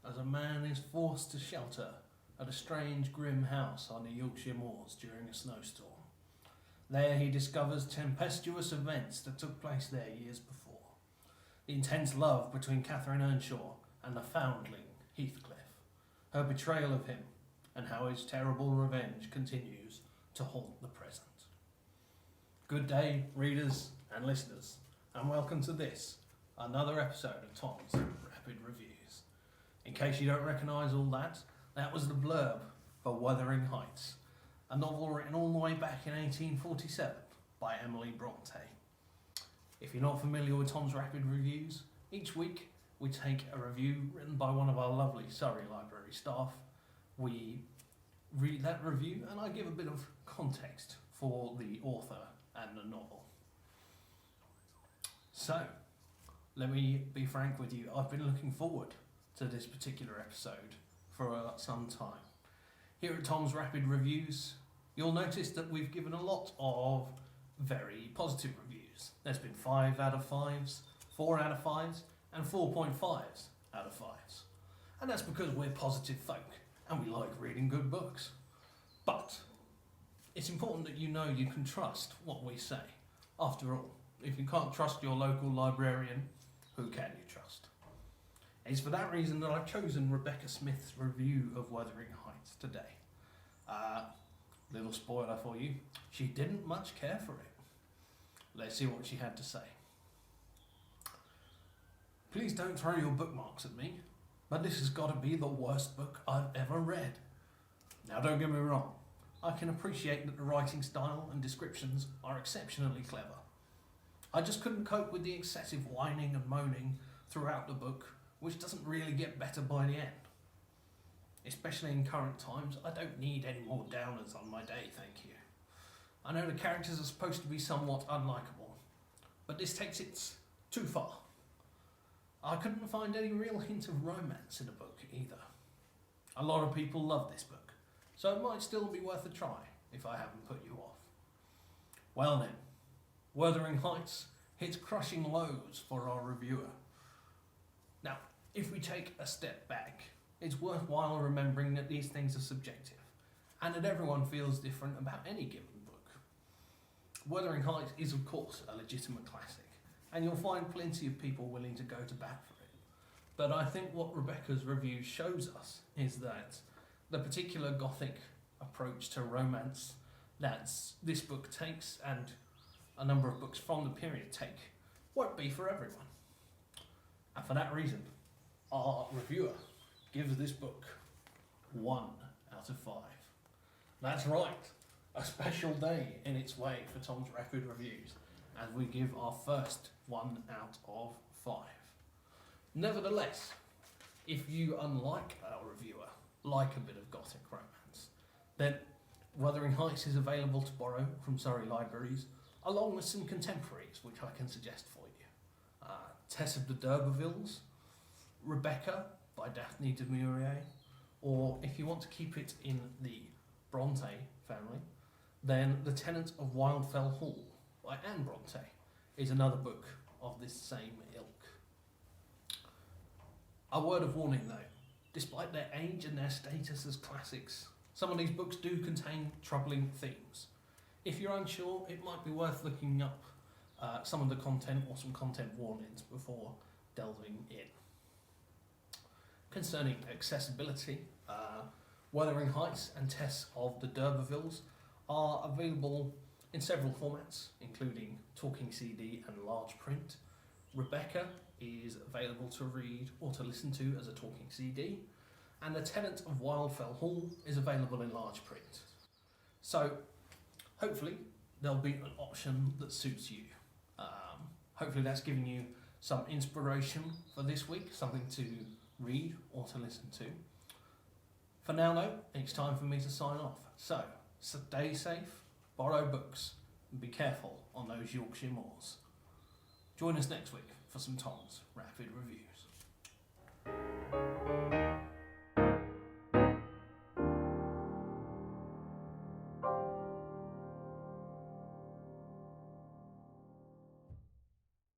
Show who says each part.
Speaker 1: as a man is forced to shelter at a strange, grim house on the Yorkshire moors during a snowstorm. There he discovers tempestuous events that took place there years before. The intense love between Catherine Earnshaw and the foundling, Heathcliff, her betrayal of him, and how his terrible revenge continues to haunt the present. Good day, readers and listeners, and welcome to this, another episode of Tom's Rapid Reviews. In case you don't recognise all that, that was the blurb for Wuthering Heights, a novel written all the way back in 1847 by Emily Bronte. If you're not familiar with Tom's Rapid Reviews, each week we take a review written by one of our lovely Surrey Library staff. We read that review and I give a bit of context for the author and the novel. So, let me be frank with you, I've been looking forward to this particular episode for some time. Here at Tom's Rapid Reviews, you'll notice that we've given a lot of very positive reviews. There's been 5 out of 5s, 4 out of 5s, and 4.5s out of 5s. And that's because we're positive folk and we like reading good books. But it's important that you know you can trust what we say. After all, if you can't trust your local librarian, who can you trust? It's for that reason that I've chosen Rebecca Smith's review of Wuthering Heights today. Little spoiler for you, she didn't much care for it. Let's see what she had to say. Please don't throw your bookmarks at me, but this has got to be the worst book I've ever read. Now don't get me wrong, I can appreciate that the writing style and descriptions are exceptionally clever. I just couldn't cope with the excessive whining and moaning throughout the book, which doesn't really get better by the end. Especially in current times, I don't need any more downers on my day, thank you. I know the characters are supposed to be somewhat unlikable, but this takes it too far. I couldn't find any real hint of romance in the book either. A lot of people love this book, so it might still be worth a try if I haven't put you off. Well then, Wuthering Heights hits crushing lows for our reviewer. Now, if we take a step back, it's worthwhile remembering that these things are subjective, and that everyone feels different about any given book. Wuthering Heights is of course a legitimate classic, and you'll find plenty of people willing to go to bat for it. But I think what Rebecca's review shows us is that the particular gothic approach to romance that this book takes, and a number of books from the period take, won't be for everyone. And for that reason, our reviewer gives this book 1 out of 5. That's right, a special day in its way for Tom's Rapid Reviews, as we give our first 1 out of 5. Nevertheless, if you, unlike our reviewer, like a bit of gothic romance, then Wuthering Heights is available to borrow from Surrey Libraries, along with some contemporaries which I can suggest for you. Tess of the D'Urbervilles, Rebecca by Daphne du Maurier, or if you want to keep it in the Bronte family, then The Tenant of Wildfell Hall by Anne Bronte is another book of this same ilk. A word of warning though, despite their age and their status as classics, some of these books do contain troubling themes. If you're unsure, it might be worth looking up some of the content or some content warnings before delving in. Concerning accessibility, Wuthering Heights and Tess of the D'Urbervilles are available in several formats, including talking CD and large print. Rebecca is available to read or to listen to as a talking CD, and The Tenant of Wildfell Hall is available in large print. So, hopefully, there'll be an option that suits you. Hopefully that's giving you some inspiration for this week, something to read or to listen to. For now though, it's time for me to sign off. So, stay safe, borrow books, and be careful on those Yorkshire moors. Join us next week for some Tom's Rapid Reviews.